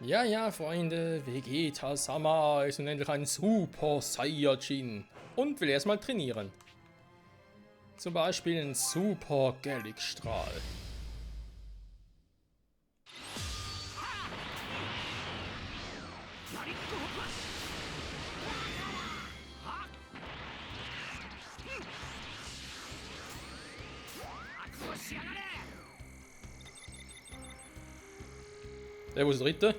Ja, ja, Freunde, Vegeta-Sama ist nun endlich ein Super Saiyajin und will erstmal trainieren. Zum Beispiel einen Super Gallic-Strahl. Der, wo ist der dritte?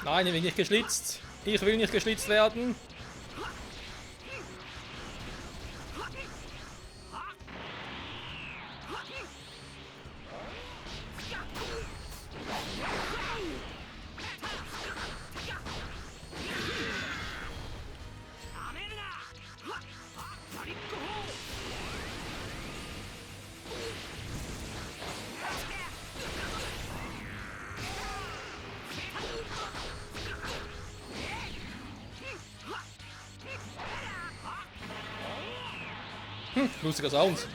Nein, ich will nicht geschlitzt. Ich will nicht geschlitzt werden. Lustiger Sound.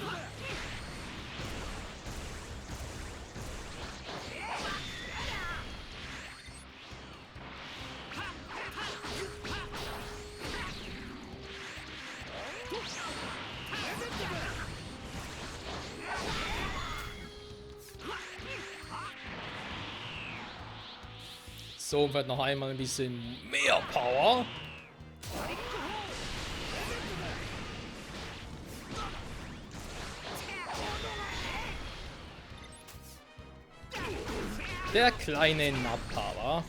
So, wird noch einmal ein bisschen mehr Power. Der kleine Nappa.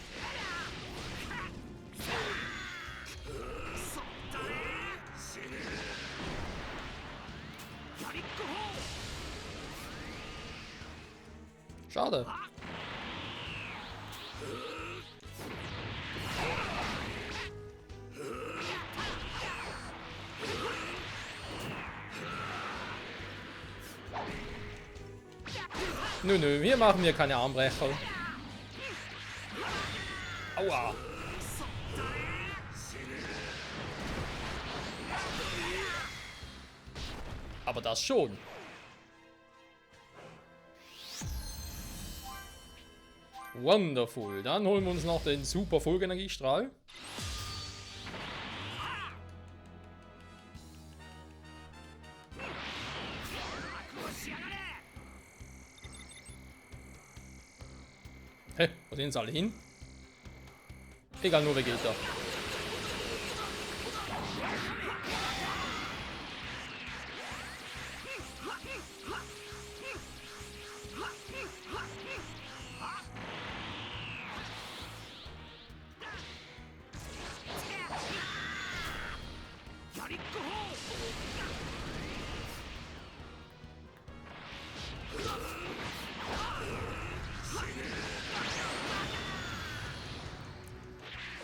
Schade. Nö, hier machen wir keine Armbrecher. Aua. Aber das schon. Wonderful. Dann holen wir uns noch den Super Folgenergiestrahl. Hä? Wo sind sie alle hin? Egal, nur Vegeta.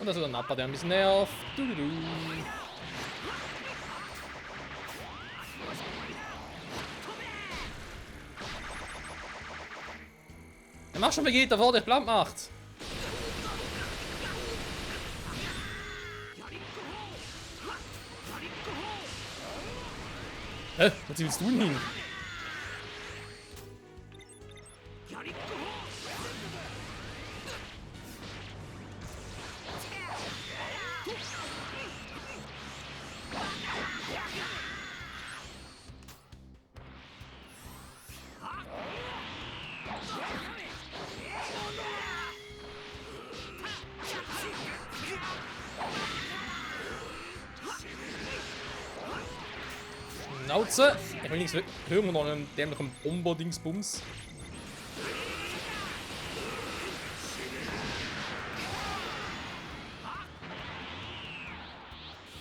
Und das ist der Nappa, der ein bisschen nervt. Er macht schon Vegeta, bevor der platt macht. Hä? Wo ziehst du ihn hin? Schnauze! Ich will nichts hören noch einen dämlichen Bomber-Dingsbums.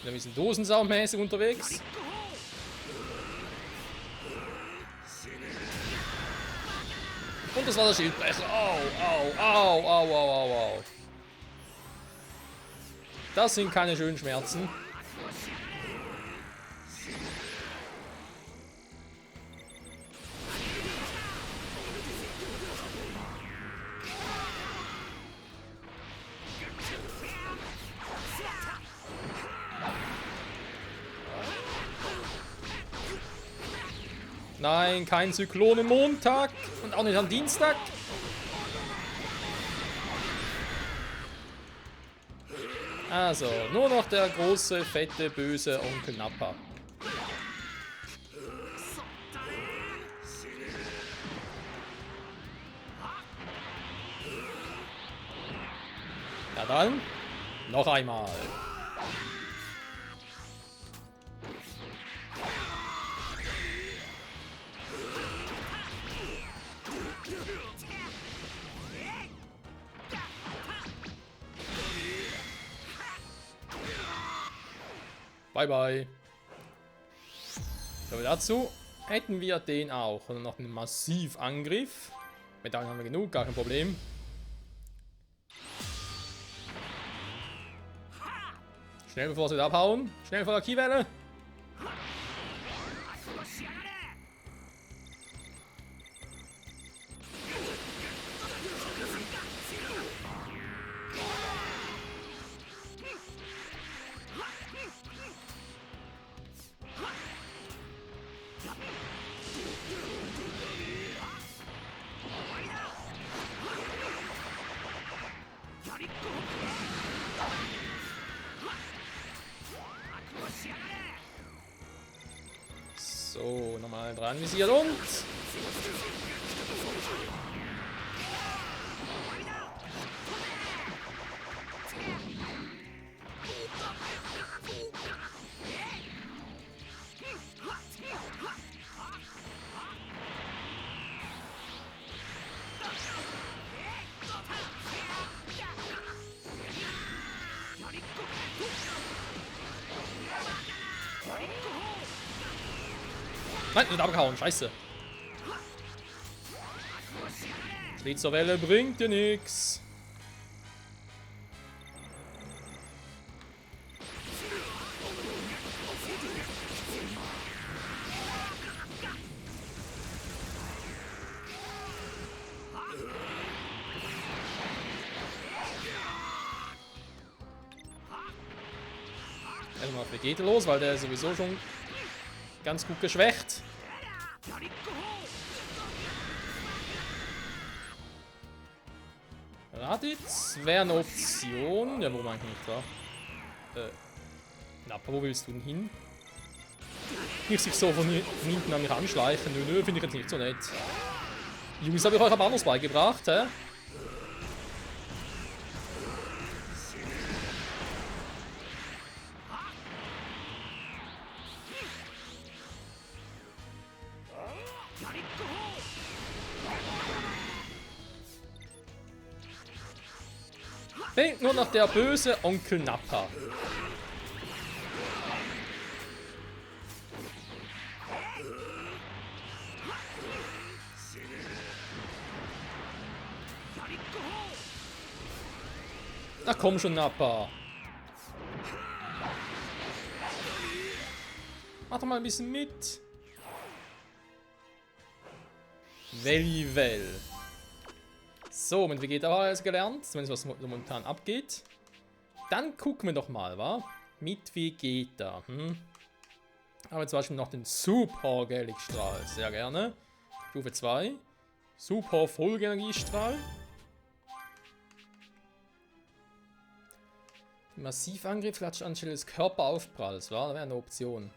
Wir sind dosensaummäßig unterwegs. Und das war der Schildbrecher. Au. Das sind keine schönen Schmerzen. Nein, kein Zyklon am Montag und auch nicht am Dienstag. Also, nur noch der große, fette, böse Onkel Nappa. Ja dann, noch einmal. Bye bye. So, dazu hätten wir den auch. Und noch einen Massivangriff. Medaillen haben wir genug, gar kein Problem. Schnell bevor sie wieder abhauen. Schnell vor der Kiewelle. So, nochmal dran visiert und... Nein, wird abgehauen, scheiße. Schlägt zur Welle, bringt dir nix. Erstmal auf Vegeta los, weil der ist sowieso schon ganz gut geschwächt. Raditz wäre eine Option. Ja, wo man eigentlich nicht war. Nappa, wo willst du denn hin? Nicht sich so von hinten an mich anschleichen. Nö, finde ich jetzt nicht so nett. Jungs, habe ich euch aber anders beigebracht, hä? Fehlt nur noch der böse Onkel Nappa. Na komm schon, Nappa. Mach doch mal ein bisschen mit. Well. So, mit Vegeta haben wir alles gelernt, zumindest was momentan abgeht. Dann gucken wir doch mal, wa? Mit Vegeta. Aber zum Beispiel noch den Super Galaxy-Strahl. Sehr gerne. Stufe 2. Super Vollgenergiestrahl. Massivangriff klatscht anstelle des Körperaufpralls, war? Das wäre eine Option.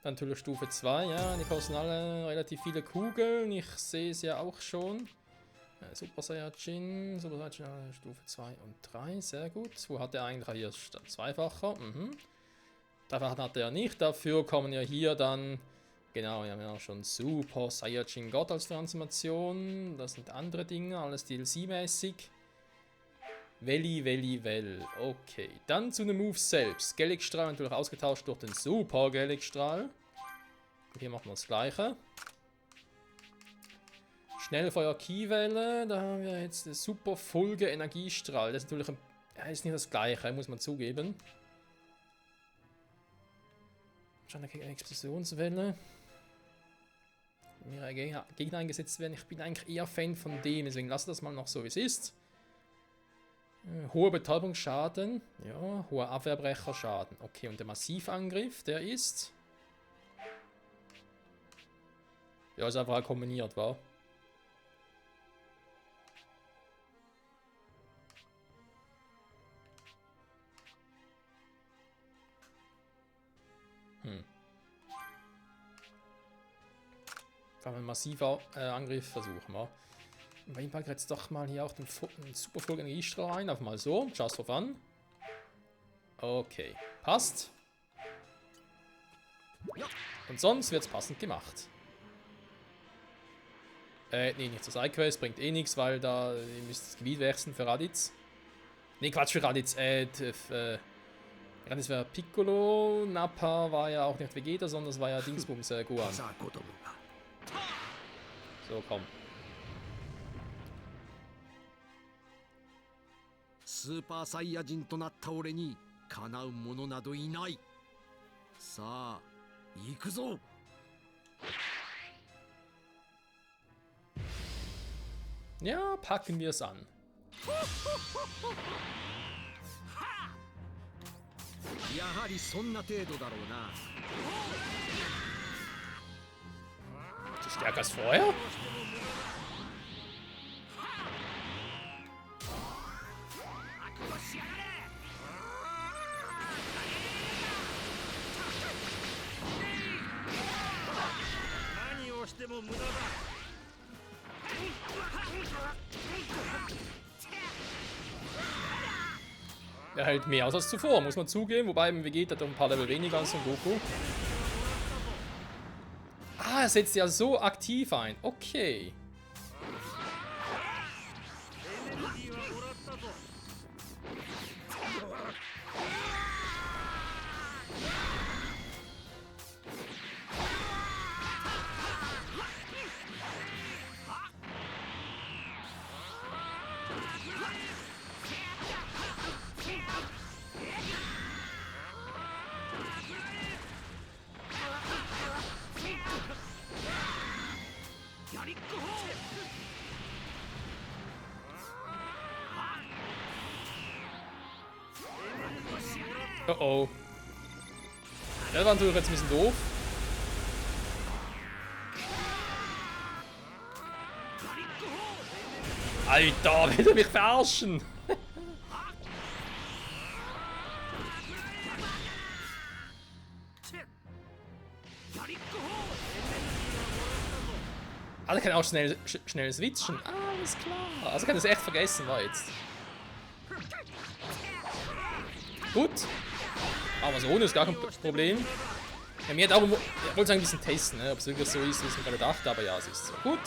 Dann natürlich Stufe 2, ja, die kosten alle relativ viele Kugeln. Ich sehe es ja auch schon. Super Saiyajin, Stufe 2 und 3, sehr gut. Wo hat er eigentlich hier zweifacher? Dreifach hat er nicht, dafür kommen ja hier dann, genau, wir haben ja schon Super Saiyajin Gott als Transformation. Das sind andere Dinge, alles DLC-mäßig. Well. Okay, dann zu den Moves selbst. Galaxy-Strahl natürlich ausgetauscht durch den Super Galaxy-Strahl. Hier machen wir das gleiche. Schnellfeuer Kiewelle, da haben wir jetzt den Super Folge Energiestrahl. Das ist natürlich ist nicht das gleiche, muss man zugeben. Schon eine Explosionswelle. Wenn Gegner eingesetzt werden, ich bin eigentlich eher Fan von dem, deswegen lasse das mal noch so wie es ist. Hoher Betäubungsschaden, ja, hoher Abwehrbrecherschaden. Okay, und der Massivangriff, der ist... Ja, ist einfach kombiniert, wa? Kann man massiver Angriff versuchen, wa? Bei ihm packt jetzt doch mal hier auch den Superflug Energiestrahl rein. Einfach mal so, just for fun. Okay, passt. Und sonst wird's passend gemacht. Nee, nicht zur Sidequest, bringt eh nichts, weil da ihr müsst das Gebiet wechseln für Raditz. Nee, Quatsch, für Raditz. Raditz war Piccolo, Nappa war ja auch nicht Vegeta, sondern das war ja Dingsbums, Gohan. So, komm. スーパーサイヤ人となった俺にかなう者などいない。さあ行くぞ。 Ja, packen wir es an. やはりそんな程度だろうな。 Stärker als vorher? 何をしても無駄だ。 Er hält mehr aus als zuvor, muss man zugeben. Wobei im Vegeta hat er ein paar Level weniger als im Goku. Ah, er setzt ja so aktiv ein. Okay. Oh oh. Das war natürlich jetzt ein bisschen doof. Alter, will er mich verarschen? Ah, der kann auch schnell switchen. Ah, alles klar. Also kann das echt vergessen, war jetzt. Gut. Aber so ohne ist gar kein Problem. Ja, mir hat auch, ich wollte sagen, ein bisschen testen, ne? Ob es wirklich so ist, wie ich mir gerade dachte, aber ja, es ist so. Gut.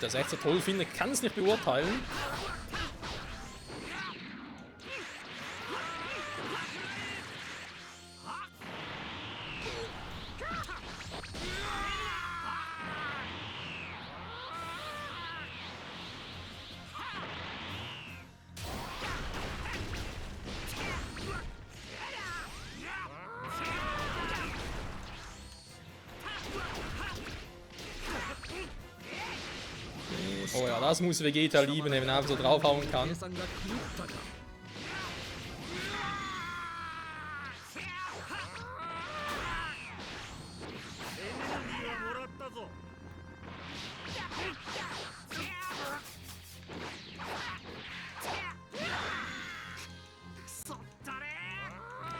Das echt so toll finde, kann es nicht beurteilen. Oh ja, das muss Vegeta lieben, wenn er einfach so draufhauen kann.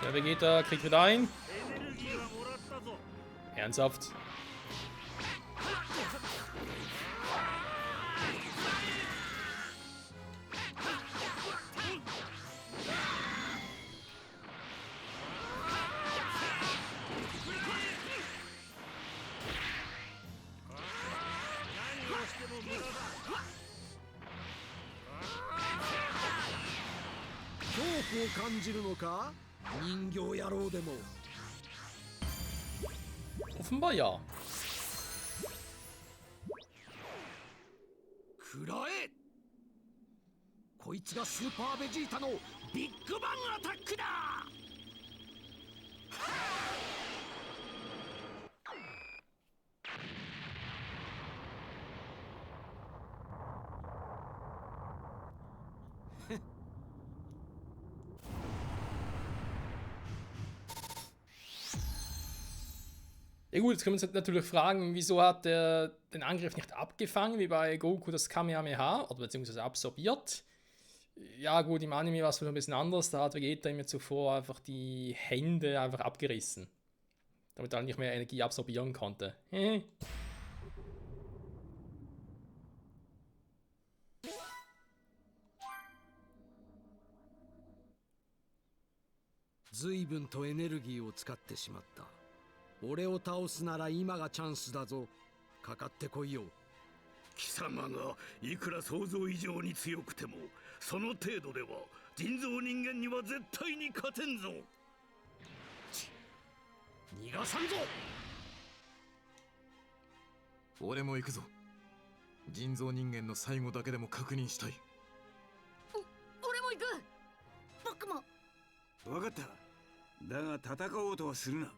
Der Vegeta kriegt wieder ein. Ernsthaft? Offenbar ja. 食らえ。こいつがスーパーベジータのビッグバンアタックだ。Ja gut, jetzt können wir uns natürlich fragen, wieso hat er den Angriff nicht abgefangen, wie bei Goku das Kamehameha, oder beziehungsweise absorbiert. Ja gut, im Anime war es ein bisschen anders, da hat Vegeta ihm zuvor einfach die Hände einfach abgerissen, damit er nicht mehr Energie absorbieren konnte. 随分とエネルギーを使ってしまった。俺を倒すなら今がチャンスだぞ。かかってこいよ。貴様がいくら想像以上に強くてもその程度では人造人間には絶対に勝てんぞ。逃がさんぞ。俺も行くぞ。人造人間の最後だけでも確認したい。俺も行く。僕も。分かった。だが戦おうとはするな。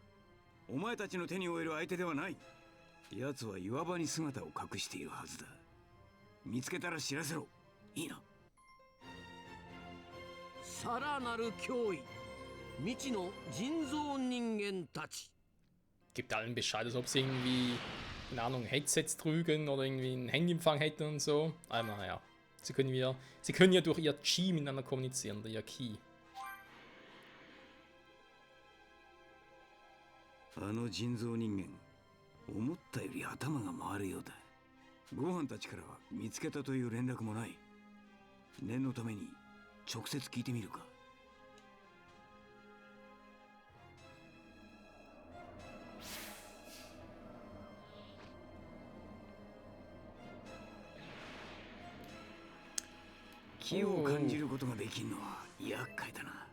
お前たちの手に負える相手ではない。奴は岩場に姿を隠しているはずだ。見つけたら知らせろ。いいな。さらなる脅威。未知の人造人間たち。Gibt allen Bescheid, als ob sie irgendwie, keine Ahnung, Headsets trügen oder irgendwie einen Handyempfang hätten und so. Aber naja, sie können ja durch ihr Chi miteinander kommunizieren, oder ihr Ki. あの人造人間、思ったより頭が回るようだ。ご飯たちからは見つけたという連絡もない。念のために直接聞いてみるか。気を感じることができんのは厄介だな。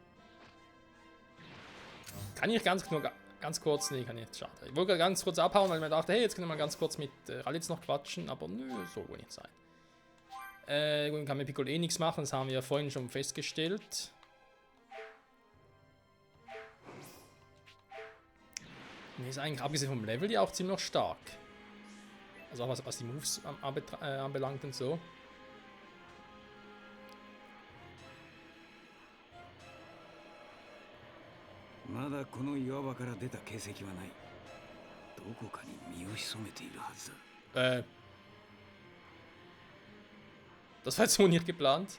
Kann ich ganz kurz, nee, kann ich nicht, schade. Ich wollte ganz kurz abhauen, weil ich mir dachte, hey, jetzt können wir ganz kurz mit Ralitz noch quatschen, aber nö, so will nicht sein. Gut, kann mit Piccolo eh nichts machen, das haben wir ja vorhin schon festgestellt. Nee, ist eigentlich abgesehen vom Level ja auch ziemlich stark. Also auch was die Moves anbelangt und so. Das war jetzt so nicht geplant.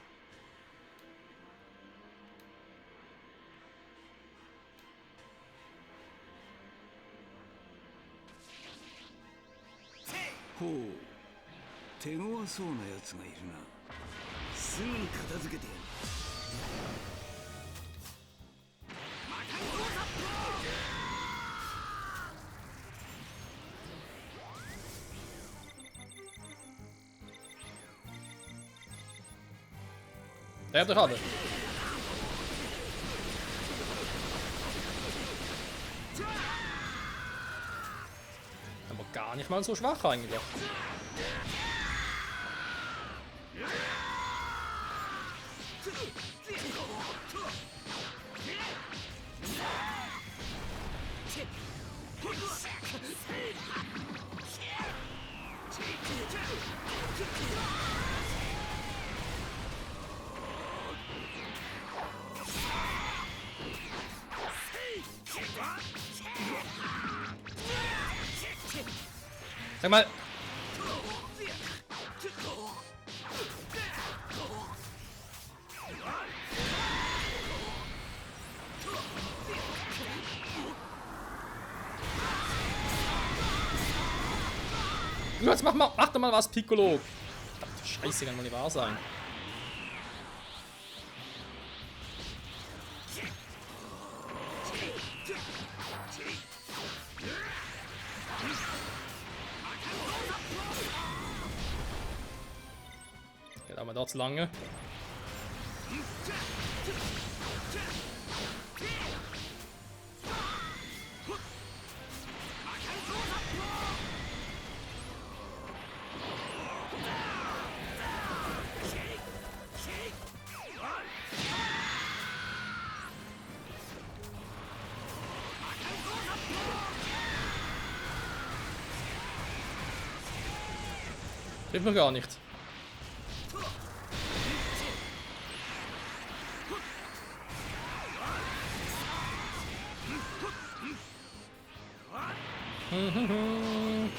Oh, 手強そうなやつがいるな。すぐに片付けてやる。Der hat doch alle. Aber gar nicht mal so schwach eigentlich. Sag mal. Jetzt mach doch mal was, Piccolo. Verdammte Scheiße, kann wohl nicht wahr sein. Geht aber dort zu lange. Trifft mir gar nicht.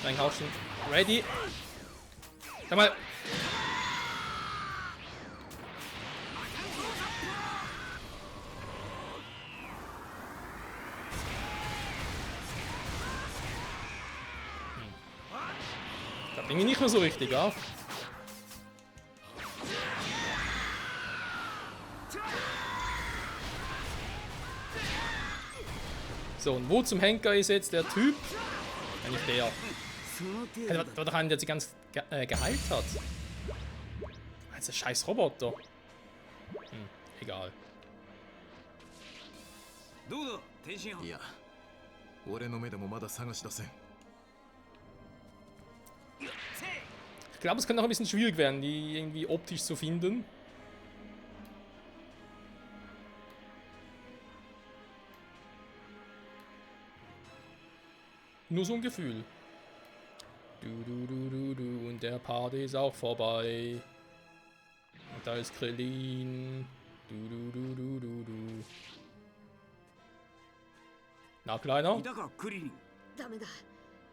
Einkaufen. Ready. Komm mal. Klappt irgendwie nicht mehr so richtig, ja? So, und wo zum Henker ist jetzt der Typ? Eigentlich der. その程 Der 度 war doch einer, der sie ganz geheilt hat. Das ist ein scheiß Roboter. Egal. どうだ天津飯いや俺の目でもまだ探し出せん Ich glaube, es könnte auch ein bisschen schwierig werden, die irgendwie optisch zu finden. Nur so ein Gefühl. Du, und der Part ist auch vorbei. Und da ist Krillin. Du. Na, Kleiner? いたかクリリンダメだ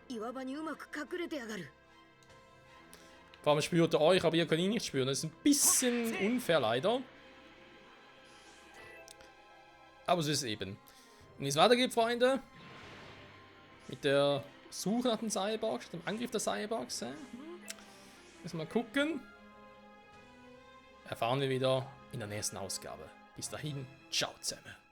岩場にうまく隠れてやがる Vor allem spürt er euch, aber ihr könnt ihn nicht spüren. Das ist ein bisschen unfair, leider. Aber so ist es eben. Und wie es weitergeht, Freunde, mit der Suche nach den Cyborgs, dem Angriff der Cyborgs, müssen wir mal gucken. Erfahren wir wieder in der nächsten Ausgabe. Bis dahin, ciao zusammen.